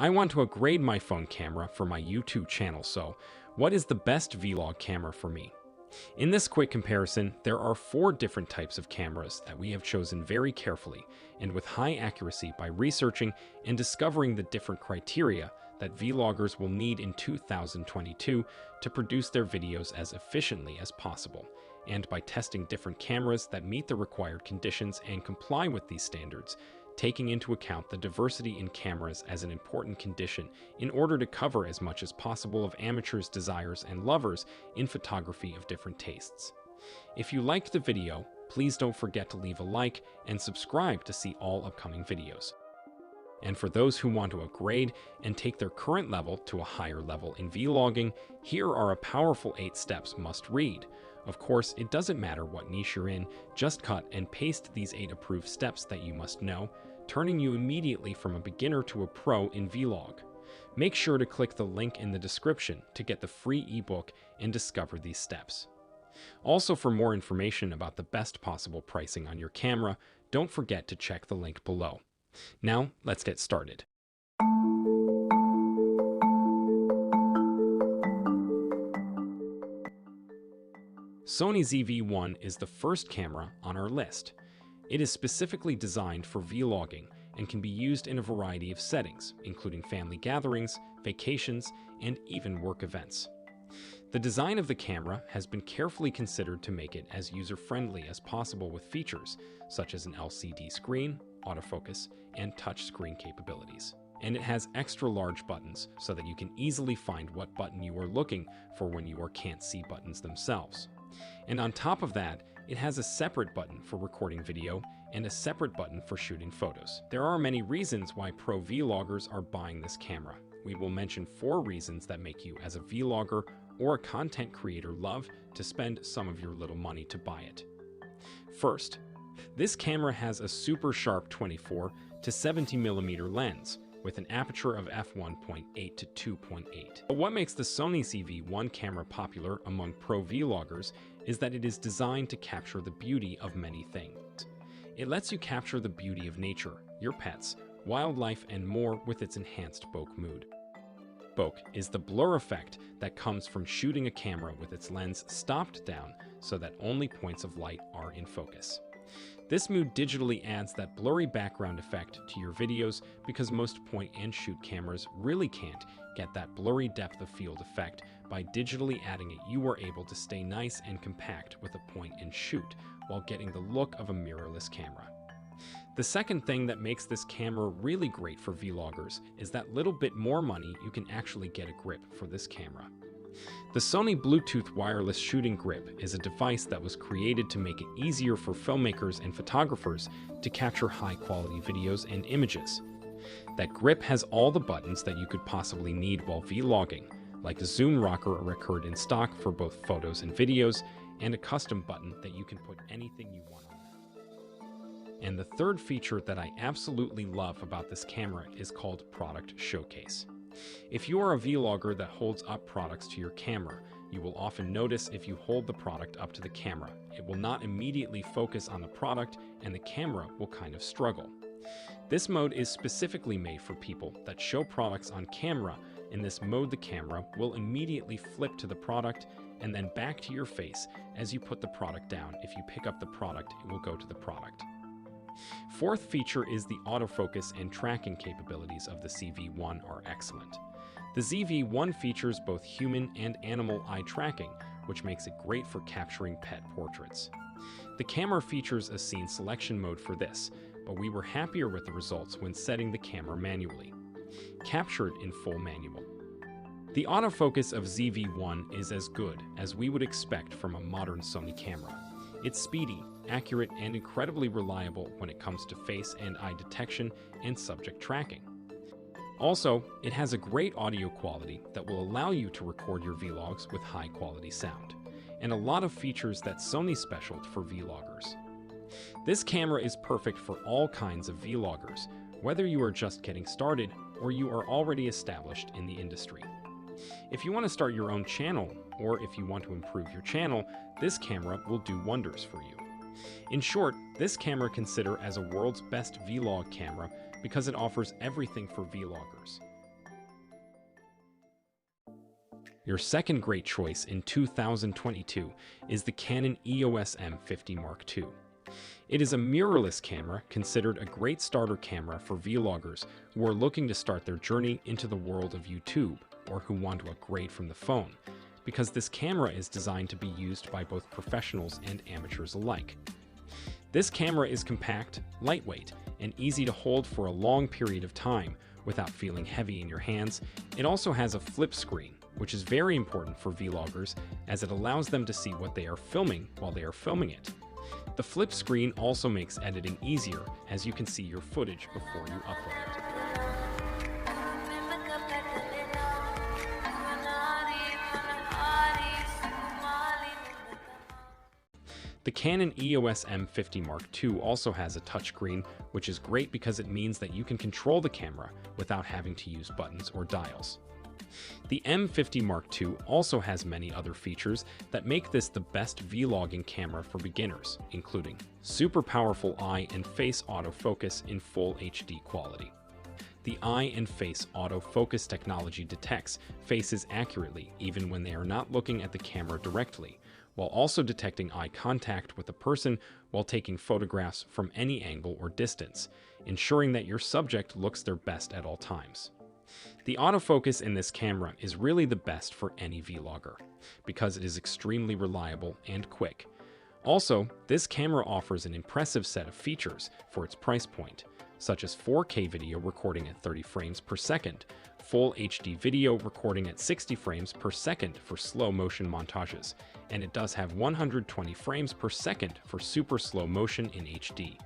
I want to upgrade my phone camera for my YouTube channel, so what is the best vlog camera for me? In this quick comparison, there are 4 different types of cameras that we have chosen very carefully and with high accuracy by researching and discovering the different criteria that vloggers will need in 2022 to produce their videos as efficiently as possible, and by testing different cameras that meet the required conditions and comply with these standards, taking into account the diversity in cameras as an important condition in order to cover as much as possible of amateurs, desiers, and lovers in photography of different tastes. If you liked the video, please don't forget to leave a like and subscribe to see all upcoming videos. And for those who want to upgrade and take their current level to a higher level in vlogging, here are a powerful 8 steps must read. Of course, it doesn't matter what niche you're in, just cut and paste these 8 approved steps that you must know, turning you immediately from a beginner to a pro in vlog. Make sure to click the link in the description to get the free ebook and discover these steps. Also, for more information about the best possible pricing on your camera, don't forget to check the link below. Now, let's get started. Sony ZV-1 is the first camera on our list. It is specifically designed for vlogging and can be used in a variety of settings, including family gatherings, vacations, and even work events. The design of the camera has been carefully considered to make it as user-friendly as possible with features such as an LCD screen, autofocus, and touchscreen capabilities. And it has extra large buttons so that you can easily find what button you are looking for when you can't see buttons themselves. And on top of that, it has a separate button for recording video and a separate button for shooting photos. There are many reasons why pro vloggers are buying this camera. We will mention 4 reasons that make you, as a vlogger or a content creator, love to spend some of your little money to buy it. First, this camera has a super sharp 24 to 70mm lens with an aperture of f1.8 to 2.8. But what makes the Sony ZV-1 camera popular among pro vloggers is that it is designed to capture the beauty of many things. It lets you capture the beauty of nature, your pets, wildlife, and more with its enhanced bokeh mode. Bokeh is the blur effect that comes from shooting a camera with its lens stopped down so that only points of light are in focus. This mode digitally adds that blurry background effect to your videos because most point-and-shoot cameras really can't get that blurry depth of field effect. By digitally adding it, you are able to stay nice and compact with a point-and-shoot while getting the look of a mirrorless camera. The second thing that makes this camera really great for vloggers is that little bit more money you can actually get a grip for this camera. The Sony Bluetooth wireless shooting grip is a device that was created to make it easier for filmmakers and photographers to capture high-quality videos and images. That grip has all the buttons that you could possibly need while vlogging, like a zoom rocker record in stock for both photos and videos, and a custom button that you can put anything you want on it. And the third feature that I absolutely love about this camera is called Product Showcase. If you are a vlogger that holds up products to your camera, you will often notice if you hold the product up to the camera, it will not immediately focus on the product and the camera will kind of struggle. This mode is specifically made for people that show products on camera. In this mode, the camera will immediately flip to the product and then back to your face as you put the product down. If you pick up the product, it will go to the product. Fourth feature is the autofocus and tracking capabilities of the ZV-1 are excellent. The ZV-1 features both human and animal eye tracking, which makes it great for capturing pet portraits. The camera features a scene selection mode for this, but we were happier with the results when setting the camera manually. Captured in full manual. The autofocus of ZV-1 is as good as we would expect from a modern Sony camera. It's speedy, accurate, and incredibly reliable when it comes to face and eye detection and subject tracking. Also, it has a great audio quality that will allow you to record your vlogs with high-quality sound, and a lot of features that Sony specialed for vloggers. This camera is perfect for all kinds of vloggers, whether you are just getting started or you are already established in the industry. If you want to start your own channel, or if you want to improve your channel, this camera will do wonders for you. In short, this camera consider as a world's best vlog camera because it offers everything for vloggers. Your second great choice in 2022 is the Canon EOS M50 Mark II. It is a mirrorless camera considered a great starter camera for vloggers who are looking to start their journey into the world of YouTube or who want to upgrade from the phone, because this camera is designed to be used by both professionals and amateurs alike. This camera is compact, lightweight, and easy to hold for a long period of time without feeling heavy in your hands. It also has a flip screen, which is very important for vloggers as it allows them to see what they are filming while they are filming it. The flip screen also makes editing easier as you can see your footage before you upload it. The Canon EOS M50 Mark II also has a touchscreen, which is great because it means that you can control the camera without having to use buttons or dials. The M50 Mark II also has many other features that make this the best vlogging camera for beginners, including super powerful eye and face autofocus in full HD quality. The eye and face autofocus technology detects faces accurately even when they are not looking at the camera directly, while also detecting eye contact with a person while taking photographs from any angle or distance, ensuring that your subject looks their best at all times. The autofocus in this camera is really the best for any vlogger, because it is extremely reliable and quick. Also, this camera offers an impressive set of features for its price point, such as 4K video recording at 30 frames per second, full HD video recording at 60 frames per second for slow motion montages, and it does have 120 frames per second for super slow motion in HD.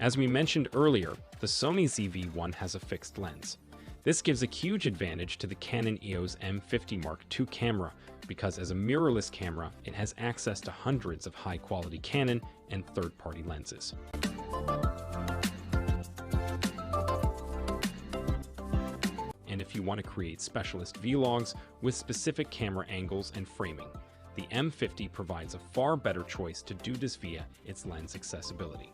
As we mentioned earlier, the Sony ZV-1 has a fixed lens. This gives a huge advantage to the Canon EOS M50 Mark II camera because as a mirrorless camera, it has access to hundreds of high-quality Canon and third-party lenses. And if you want to create specialist vlogs with specific camera angles and framing, the M50 provides a far better choice to do this via its lens accessibility.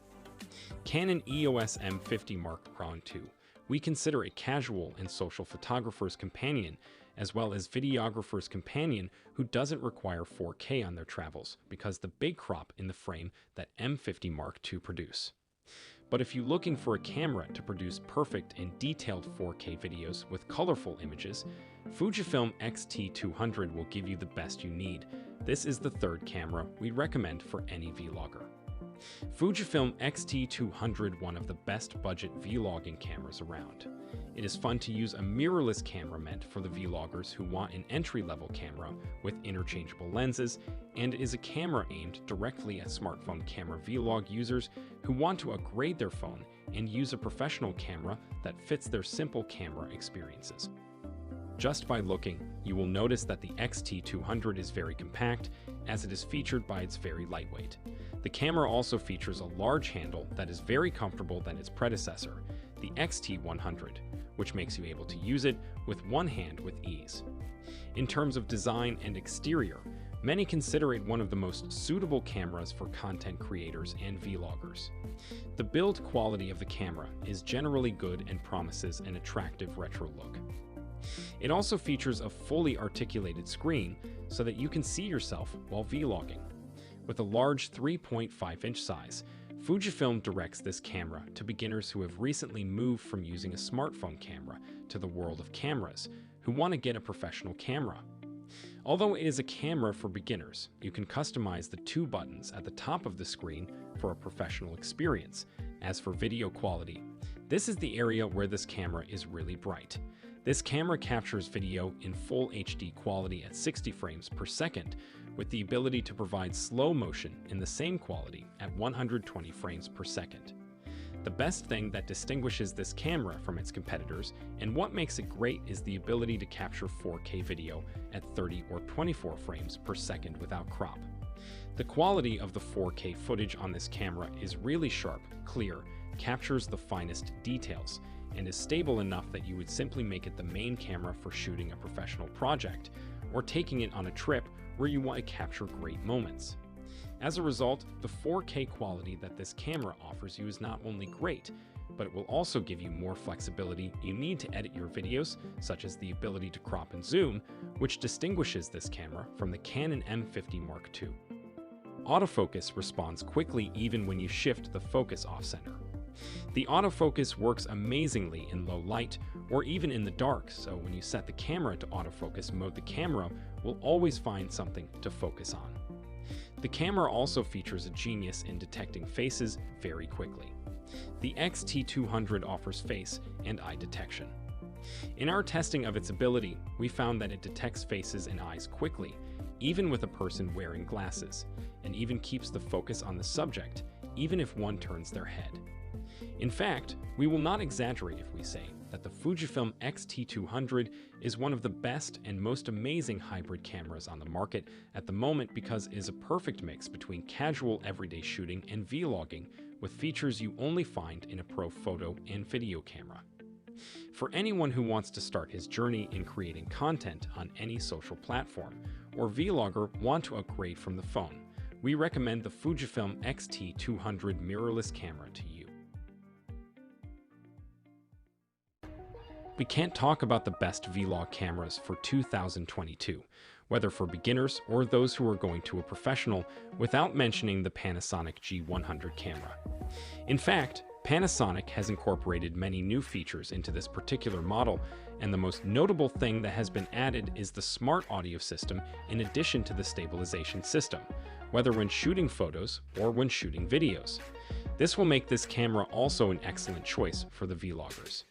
Canon EOS M50 Mark II we consider a casual and social photographer's companion, as well as videographer's companion who doesn't require 4K on their travels because the big crop in the frame that M50 Mark II produce. But if you're looking for a camera to produce perfect and detailed 4K videos with colorful images, Fujifilm X-T200 will give you the best you need. This is the third camera we recommend for any vlogger. Fujifilm X-T200, one of the best budget vlogging cameras around. It is fun to use a mirrorless camera meant for the vloggers who want an entry-level camera with interchangeable lenses, and is a camera aimed directly at smartphone camera vlog users who want to upgrade their phone and use a professional camera that fits their simple camera experiences. Just by looking, you will notice that the X-T200 is very compact, as it is featured by its very lightweight. The camera also features a large handle that is very comfortable than its predecessor, the X-T100, which makes you able to use it with one hand with ease. In terms of design and exterior, many consider it one of the most suitable cameras for content creators and vloggers. The build quality of the camera is generally good and promises an attractive retro look. It also features a fully articulated screen so that you can see yourself while vlogging. With a large 3.5-inch size, Fujifilm directs this camera to beginners who have recently moved from using a smartphone camera to the world of cameras, who want to get a professional camera. Although it is a camera for beginners, you can customize the two buttons at the top of the screen for a professional experience. As for video quality, this is the area where this camera is really bright. This camera captures video in full HD quality at 60 frames per second, with the ability to provide slow motion in the same quality at 120 frames per second. The best thing that distinguishes this camera from its competitors and what makes it great is the ability to capture 4K video at 30 or 24 frames per second without crop. The quality of the 4K footage on this camera is really sharp, clear, captures the finest details, and is stable enough that you would simply make it the main camera for shooting a professional project or taking it on a trip where you want to capture great moments. As a result, the 4K quality that this camera offers you is not only great, but it will also give you more flexibility you need to edit your videos, such as the ability to crop and zoom, which distinguishes this camera from the Canon M50 Mark II. Autofocus responds quickly even when you shift the focus off-center. The autofocus works amazingly in low light or even in the dark, so when you set the camera to autofocus mode, the camera will always find something to focus on. The camera also features a genius in detecting faces very quickly. The X-T200 offers face and eye detection. In our testing of its ability, we found that it detects faces and eyes quickly, even with a person wearing glasses, and even keeps the focus on the subject, even if one turns their head. In fact, we will not exaggerate if we say that the Fujifilm X-T200 is one of the best and most amazing hybrid cameras on the market at the moment because it is a perfect mix between casual everyday shooting and vlogging with features you only find in a pro photo and video camera. For anyone who wants to start his journey in creating content on any social platform or vlogger want to upgrade from the phone, we recommend the Fujifilm X-T200 mirrorless camera to you. We can't talk about the best vlog cameras for 2022, whether for beginners or those who are going to a professional, without mentioning the Panasonic G100 camera. In fact, Panasonic has incorporated many new features into this particular model, and the most notable thing that has been added is the smart audio system in addition to the stabilization system, whether when shooting photos or when shooting videos. This will make this camera also an excellent choice for the vloggers.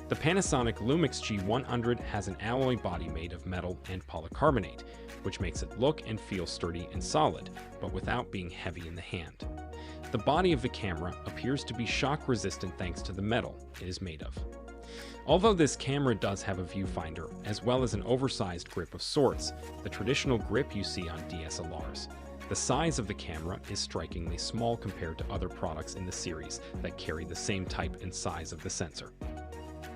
The Panasonic Lumix G100 has an alloy body made of metal and polycarbonate, which makes it look and feel sturdy and solid, but without being heavy in the hand. The body of the camera appears to be shock resistant thanks to the metal it is made of. Although this camera does have a viewfinder, as well as an oversized grip of sorts, the traditional grip you see on DSLRs, the size of the camera is strikingly small compared to other products in the series that carry the same type and size of the sensor.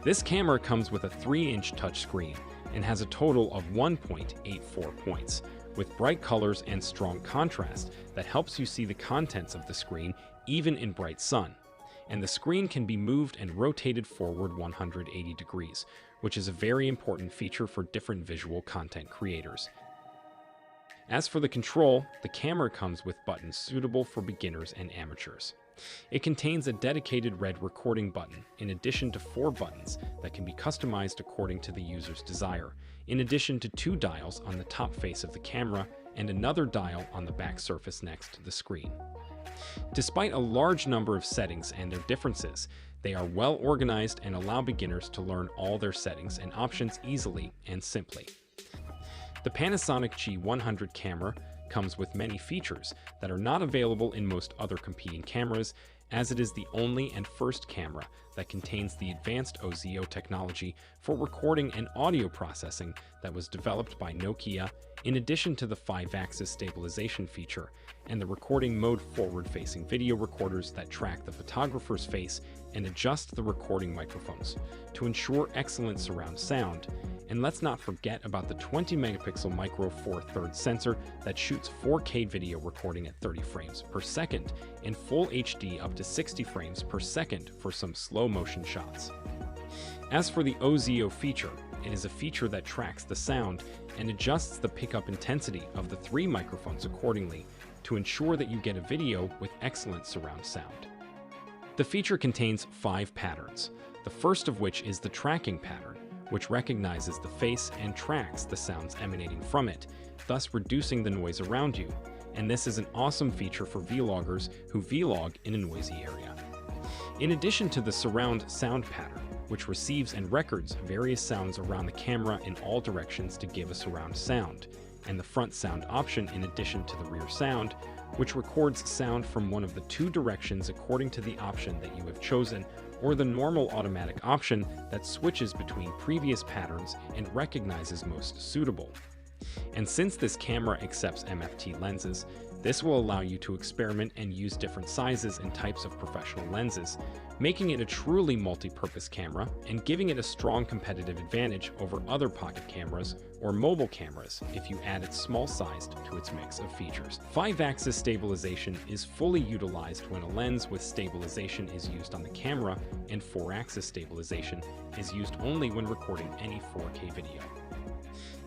This camera comes with a 3-inch touchscreen and has a total of 1.84 points, with bright colors and strong contrast that helps you see the contents of the screen even in bright sun. And the screen can be moved and rotated forward 180 degrees, which is a very important feature for different visual content creators. As for the control, the camera comes with buttons suitable for beginners and amateurs. It contains a dedicated red recording button, in addition to 4 buttons that can be customized according to the user's desire, in addition to 2 dials on the top face of the camera and another dial on the back surface next to the screen. Despite a large number of settings and their differences, they are well organized and allow beginners to learn all their settings and options easily and simply. The Panasonic G100 camera comes with many features that are not available in most other competing cameras, as it is the only and first camera that contains the advanced OZO technology for recording and audio processing that was developed by Nokia, in addition to the 5-axis stabilization feature and the recording mode forward-facing video recorders that track the photographer's face and adjust the recording microphones to ensure excellent surround sound. And let's not forget about the 20-megapixel micro Four Thirds sensor that shoots 4K video recording at 30 frames per second and full HD up to 60 frames per second for some slow motion shots. As for the OZO feature, it is a feature that tracks the sound and adjusts the pickup intensity of the 3 microphones accordingly to ensure that you get a video with excellent surround sound. The feature contains 5 patterns, the first of which is the tracking pattern, which recognizes the face and tracks the sounds emanating from it, thus reducing the noise around you, and this is an awesome feature for vloggers who vlog in a noisy area. In addition to the surround sound pattern, which receives and records various sounds around the camera in all directions to give a surround sound, and the front sound option in addition to the rear sound, which records sound from one of the 2 directions according to the option that you have chosen, or the normal automatic option that switches between previous patterns and recognizes most suitable. And since this camera accepts MFT lenses, This will allow you to experiment and use different sizes and types of professional lenses, making it a truly multi-purpose camera and giving it a strong competitive advantage over other pocket cameras or mobile cameras if you add its small size to its mix of features. 5-axis stabilization is fully utilized when a lens with stabilization is used on the camera, and 4-axis stabilization is used only when recording any 4K video.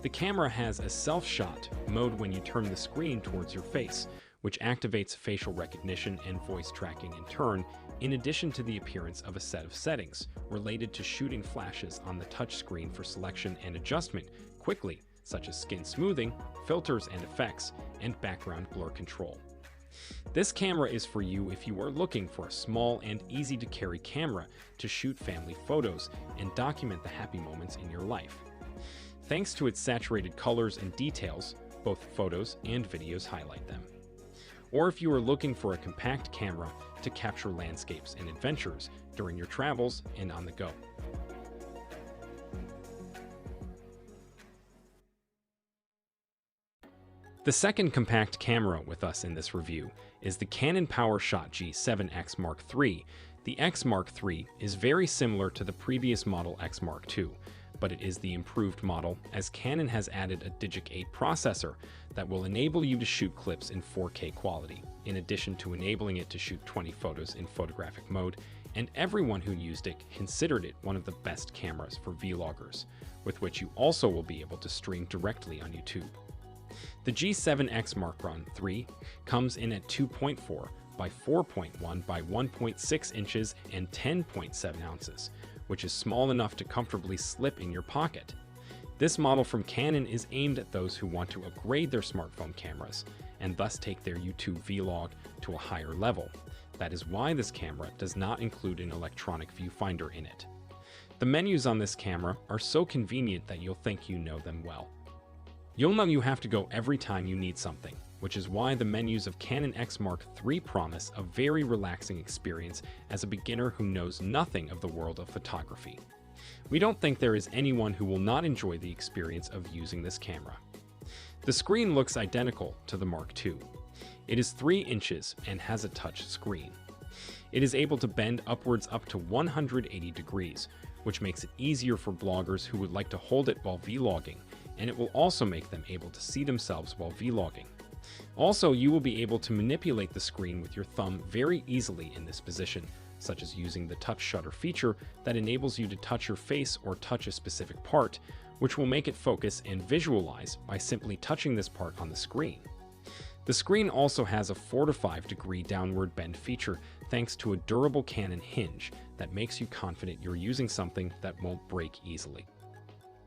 The camera has a self-shot mode when you turn the screen towards your face, which activates facial recognition and voice tracking in turn, in addition to the appearance of a set of settings related to shooting flashes on the touch screen for selection and adjustment quickly, such as skin smoothing, filters and effects, and background blur control. This camera is for you if you are looking for a small and easy-to-carry camera to shoot family photos and document the happy moments in your life. Thanks to its saturated colors and details, both photos and videos highlight them. Or if you are looking for a compact camera to capture landscapes and adventures during your travels and on the go. The second compact camera with us in this review is the Canon PowerShot G7X Mark III. The X Mark III is very similar to the previous model X Mark II, but it is the improved model as Canon has added a Digic 8 processor that will enable you to shoot clips in 4K quality, in addition to enabling it to shoot 20 photos in photographic mode, and everyone who used it considered it one of the best cameras for vloggers, with which you also will be able to stream directly on YouTube. The G7X Mark III comes in at 2.4 by 4.1 by 1.6 inches and 10.7 ounces, which is small enough to comfortably slip in your pocket. This model from Canon is aimed at those who want to upgrade their smartphone cameras and thus take their YouTube vlog to a higher level. That is why this camera does not include an electronic viewfinder in it. The menus on this camera are so convenient that you'll think you know them well. You'll know you have to go every time you need something, which is why the menus of Canon X Mark III promise a very relaxing experience as a beginner who knows nothing of the world of photography. We don't think there is anyone who will not enjoy the experience of using this camera. The screen looks identical to the Mark II. It is 3 inches and has a touch screen. It is able to bend upwards up to 180 degrees, which makes it easier for bloggers who would like to hold it while vlogging, and it will also make them able to see themselves while vlogging. Also, you will be able to manipulate the screen with your thumb very easily in this position, such as using the touch shutter feature that enables you to touch your face or touch a specific part, which will make it focus and visualize by simply touching this part on the screen. The screen also has a 4 to 5 degree downward bend feature thanks to a durable Canon hinge that makes you confident you're using something that won't break easily.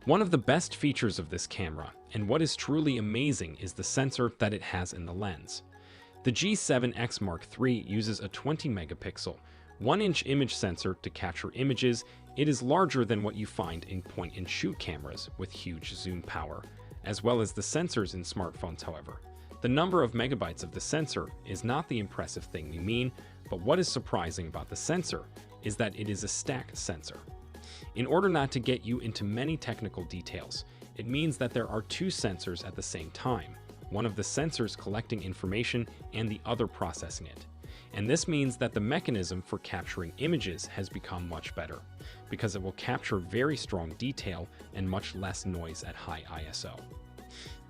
One of the best features of this camera, and what is truly amazing, is the sensor that it has in the lens. The G7X Mark III uses a 20 megapixel, 1-inch image sensor to capture images. It is larger than what you find in point-and-shoot cameras with huge zoom power, as well as the sensors in smartphones, however. The number of megabytes of the sensor is not the impressive thing we mean, but what is surprising about the sensor is that it is a stack sensor. In order not to get you into many technical details, it means that there are 2 sensors at the same time, one of the sensors collecting information and the other processing it. And this means that the mechanism for capturing images has become much better, because it will capture very strong detail and much less noise at high ISO.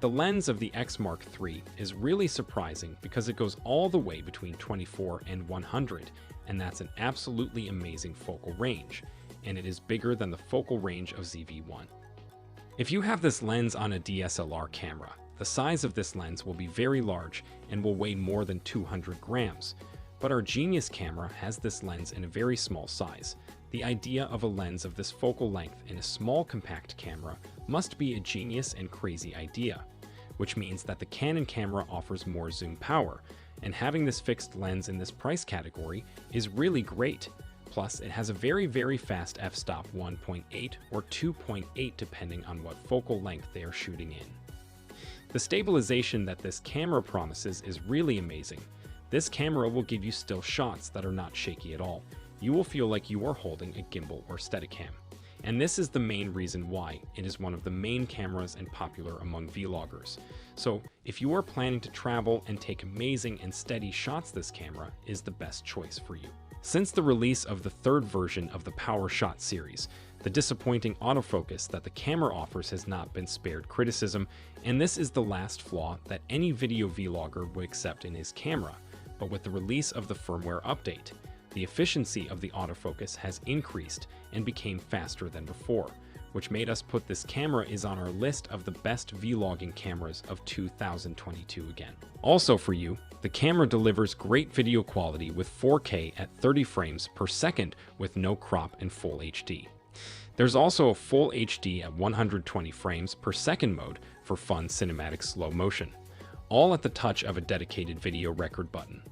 The lens of the X Mark III is really surprising because it goes all the way between 24 and 100, and that's an absolutely amazing focal range, and it is bigger than the focal range of ZV-1. If you have this lens on a DSLR camera, the size of this lens will be very large and will weigh more than 200 grams, but our Genius camera has this lens in a very small size. The idea of a lens of this focal length in a small compact camera must be a genius and crazy idea, which means that the Canon camera offers more zoom power, and having this fixed lens in this price category is really great. Plus, it has a very fast f-stop 1.8 or 2.8 depending on what focal length they are shooting in. The stabilization that this camera promises is really amazing. This camera will give you still shots that are not shaky at all. You will feel like you are holding a gimbal or Steadicam. And this is the main reason why it is one of the main cameras and popular among vloggers. So if you are planning to travel and take amazing and steady shots, this camera is the best choice for you. Since the release of the third version of the PowerShot series, the disappointing autofocus that the camera offers has not been spared criticism, and this is the last flaw that any video vlogger would accept in his camera. But with the release of the firmware update, the efficiency of the autofocus has increased and became faster than before, which made us put this camera is on our list of the best vlogging cameras of 2022 again. Also for you, the camera delivers great video quality with 4K at 30 frames per second with no crop and full HD. There's also a full HD at 120 frames per second mode for fun cinematic slow motion, all at the touch of a dedicated video record button.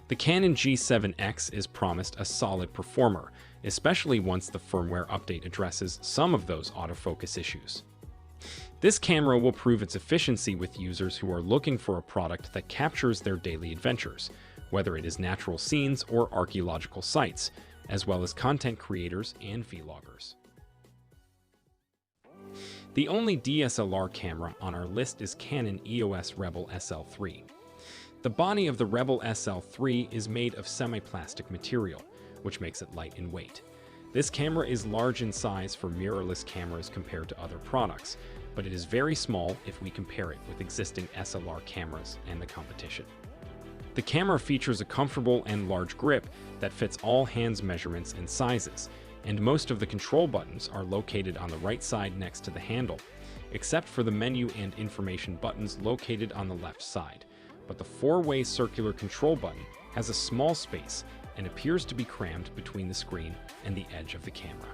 The Canon G7X is promised a solid performer, especially once the firmware update addresses some of those autofocus issues. This camera will prove its efficiency with users who are looking for a product that captures their daily adventures, whether it is natural scenes or archaeological sites, as well as content creators and vloggers. The only DSLR camera on our list is Canon EOS Rebel SL3. The body of the Rebel SL3 is made of semi-plastic material, which makes it light in weight. This camera is large in size for mirrorless cameras compared to other products, but it is very small if we compare it with existing SLR cameras and the competition. The camera features a comfortable and large grip that fits all hands measurements and sizes, and most of the control buttons are located on the right side next to the handle, except for the menu and information buttons located on the left side. But the four-way circular control button has a small space and appears to be crammed between the screen and the edge of the camera.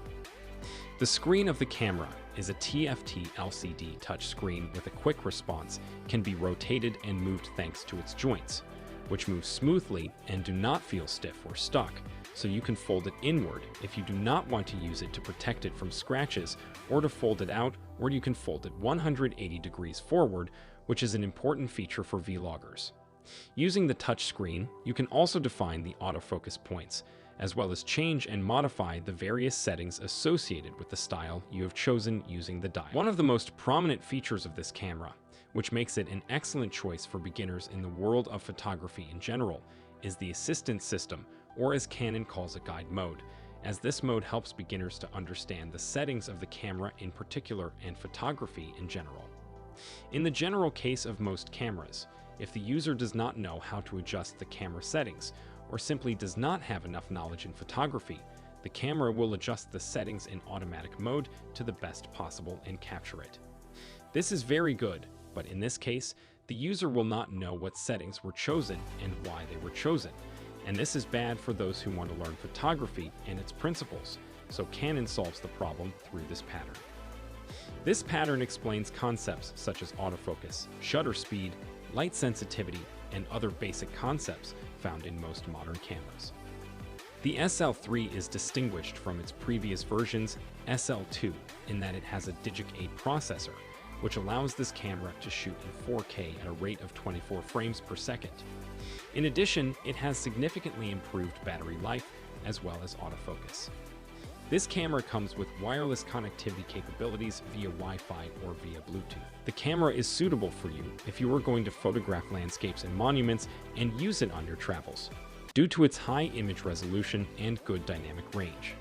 The screen of the camera is a TFT LCD touchscreen with a quick response, can be rotated and moved thanks to its joints, which move smoothly and do not feel stiff or stuck, so you can fold it inward if you do not want to use it to protect it from scratches, or to fold it out, or you can fold it 180 degrees forward, which is an important feature for vloggers. Using the touch screen, you can also define the autofocus points, as well as change and modify the various settings associated with the style you have chosen using the dial. One of the most prominent features of this camera, which makes it an excellent choice for beginners in the world of photography in general, is the assistance system, or as Canon calls it, guide mode, as this mode helps beginners to understand the settings of the camera in particular and photography in general. In the general case of most cameras, if the user does not know how to adjust the camera settings, or simply does not have enough knowledge in photography, the camera will adjust the settings in automatic mode to the best possible and capture it. This is very good, but in this case, the user will not know what settings were chosen and why they were chosen, and this is bad for those who want to learn photography and its principles, so Canon solves the problem through this pattern. This pattern explains concepts such as autofocus, shutter speed, light sensitivity, and other basic concepts found in most modern cameras. The SL3 is distinguished from its previous versions, SL2, in that it has a Digic 8 processor, which allows this camera to shoot in 4K at a rate of 24 frames per second. In addition, it has significantly improved battery life as well as autofocus. This camera comes with wireless connectivity capabilities via Wi-Fi or via Bluetooth. The camera is suitable for you if you are going to photograph landscapes and monuments and use it on your travels, due to its high image resolution and good dynamic range.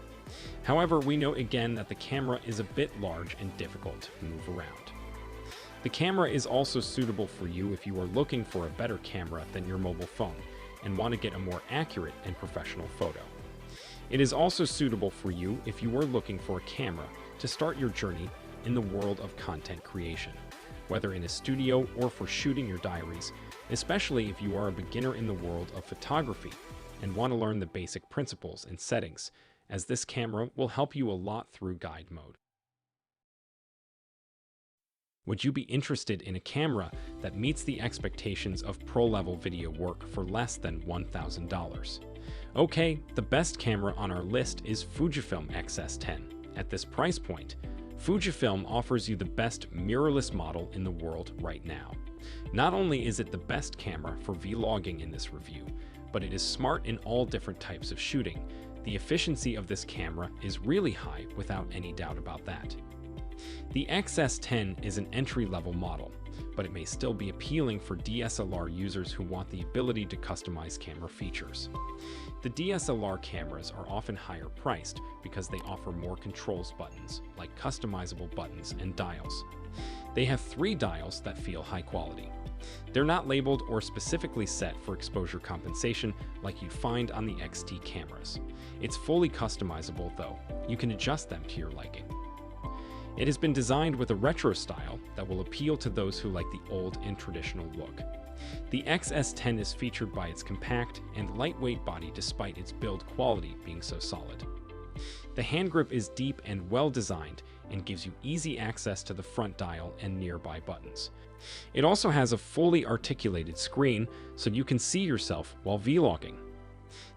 However, we note again that the camera is a bit large and difficult to move around. The camera is also suitable for you if you are looking for a better camera than your mobile phone and want to get a more accurate and professional photo. It is also suitable for you if you are looking for a camera to start your journey in the world of content creation, whether in a studio or for shooting your diaries, especially if you are a beginner in the world of photography and want to learn the basic principles and settings, as this camera will help you a lot through guide mode. Would you be interested in a camera that meets the expectations of pro-level video work for less than $1,000? Okay, the best camera on our list is Fujifilm X-S10. At this price point, Fujifilm offers you the best mirrorless model in the world right now. Not only is it the best camera for vlogging in this review, but it is smart in all different types of shooting. The efficiency of this camera is really high without any doubt about that. The X-S10 is an entry-level model, but it may still be appealing for DSLR users who want the ability to customize camera features. The DSLR cameras are often higher priced because they offer more controls buttons, like customizable buttons and dials. They have 3 dials that feel high quality. They're not labeled or specifically set for exposure compensation like you'd find on the X-T cameras. It's fully customizable though. You can adjust them to your liking. It has been designed with a retro style that will appeal to those who like the old and traditional look. The X-S10 is featured by its compact and lightweight body despite its build quality being so solid. The hand grip is deep and well designed and gives you easy access to the front dial and nearby buttons. It also has a fully articulated screen so you can see yourself while vlogging.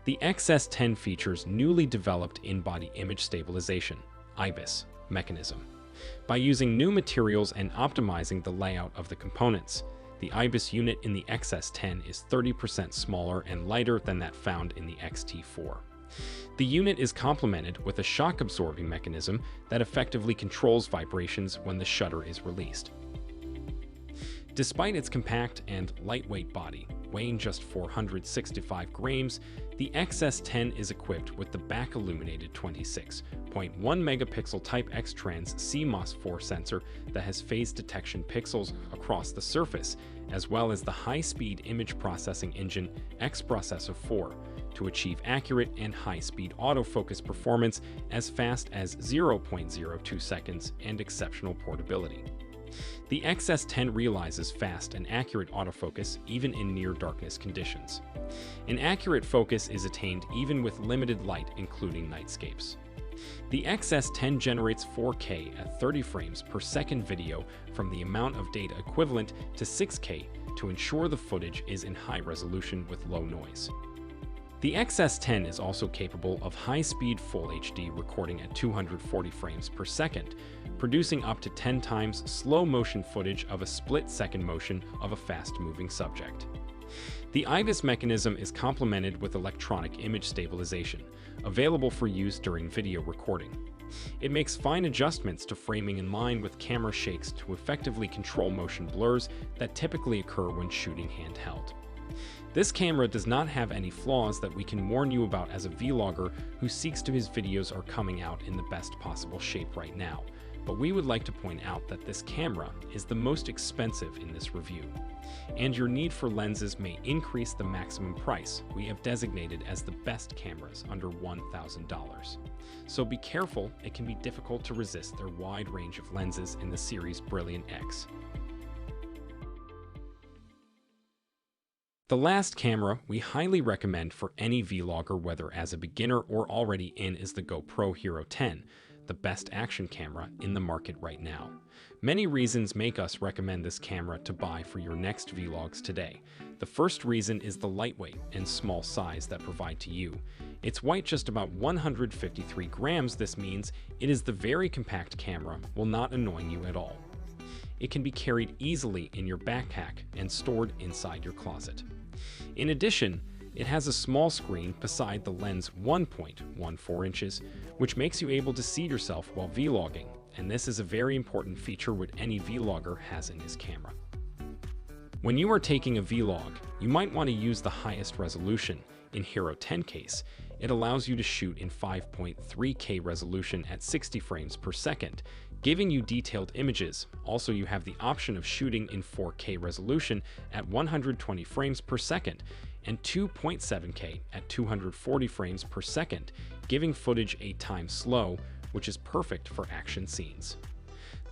The X-S10 features newly developed in-body image stabilization (IBIS) mechanism. By using new materials and optimizing the layout of the components, the IBIS unit in the X-S10 is 30% smaller and lighter than that found in the X-T4. The unit is complemented with a shock-absorbing mechanism that effectively controls vibrations when the shutter is released. Despite its compact and lightweight body, weighing just 465 grams, the X-S10 is equipped with the back-illuminated 26.1 megapixel Type X Trans CMOS4 sensor that has phase detection pixels across the surface, as well as the high-speed image processing engine X-Processor 4 to achieve accurate and high-speed autofocus performance as fast as 0.02 seconds and exceptional portability. The X-S10 realizes fast and accurate autofocus even in near-darkness conditions. An accurate focus is attained even with limited light, including nightscapes. The X-S10 generates 4K at 30 frames per second video from the amount of data equivalent to 6K to ensure the footage is in high resolution with low noise. The X-S10 is also capable of high-speed Full HD recording at 240 frames per second, producing up to 10 times slow-motion footage of a split-second motion of a fast-moving subject. The IBIS mechanism is complemented with electronic image stabilization, available for use during video recording. It makes fine adjustments to framing in line with camera shakes to effectively control motion blurs that typically occur when shooting handheld. This camera does not have any flaws that we can warn you about as a vlogger who seeks to his videos are coming out in the best possible shape right now, but we would like to point out that this camera is the most expensive in this review, and your need for lenses may increase the maximum price we have designated as the best cameras under $1,000. So be careful, it can be difficult to resist their wide range of lenses in the series Brilliant X. The last camera we highly recommend for any vlogger, whether as a beginner or already in, is the GoPro Hero 10, the best action camera in the market right now. Many reasons make us recommend this camera to buy for your next vlogs today. The first reason is the lightweight and small size that provide to you. It's weight just about 153 grams. This means it is the very compact camera, while not annoying you at all. It can be carried easily in your backpack and stored inside your closet. In addition, it has a small screen beside the lens 1.14 inches, which makes you able to see yourself while vlogging, and this is a very important feature which any vlogger has in his camera. When you are taking a vlog, you might want to use the highest resolution. In Hero 10 case, it allows you to shoot in 5.3K resolution at 60 frames per second, giving you detailed images. Also, you have the option of shooting in 4K resolution at 120 frames per second and 2.7K at 240 frames per second, giving footage 8 times slow, which is perfect for action scenes.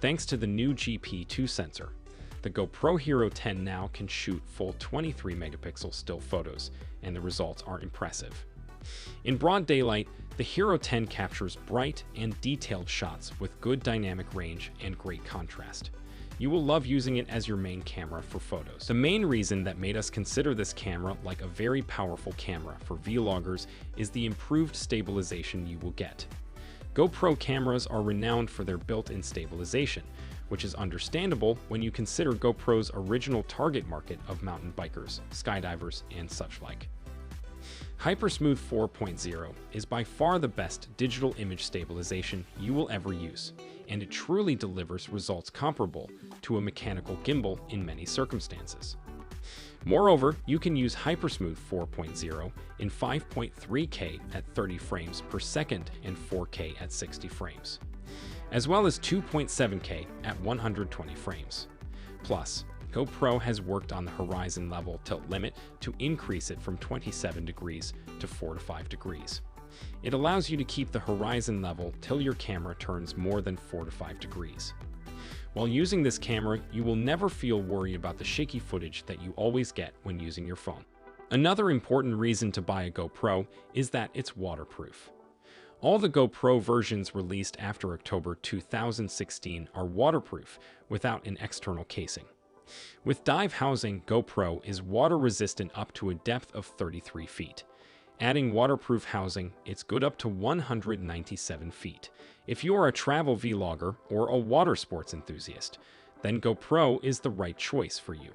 Thanks to the new GP2 sensor, the GoPro Hero 10 now can shoot full 23 megapixel still photos, and the results are impressive. In broad daylight, the Hero 10 captures bright and detailed shots with good dynamic range and great contrast. You will love using it as your main camera for photos. The main reason that made us consider this camera like a very powerful camera for vloggers is the improved stabilization you will get. GoPro cameras are renowned for their built-in stabilization, which is understandable when you consider GoPro's original target market of mountain bikers, skydivers, and such like. HyperSmooth 4.0 is by far the best digital image stabilization you will ever use, and it truly delivers results comparable to a mechanical gimbal in many circumstances. Moreover, you can use HyperSmooth 4.0 in 5.3K at 30 frames per second and 4K at 60 frames, as well as 2.7K at 120 frames. Plus, GoPro has worked on the horizon level tilt limit to increase it from 27 degrees to 4 to 5 degrees. It allows you to keep the horizon level till your camera turns more than 4 to 5 degrees. While using this camera, you will never feel worried about the shaky footage that you always get when using your phone. Another important reason to buy a GoPro is that it's waterproof. All the GoPro versions released after October 2016 are waterproof without an external casing. With dive housing, GoPro is water-resistant up to a depth of 33 feet. Adding waterproof housing, it's good up to 197 feet. If you are a travel vlogger or a water sports enthusiast, then GoPro is the right choice for you.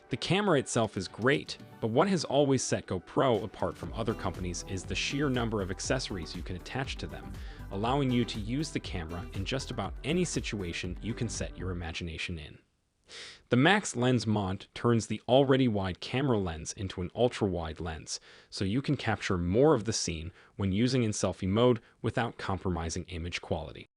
The camera itself is great, but what has always set GoPro apart from other companies is the sheer number of accessories you can attach to them, allowing you to use the camera in just about any situation you can set your imagination in. The Max Lens Mount turns the already wide camera lens into an ultra-wide lens, so you can capture more of the scene when using in selfie mode without compromising image quality.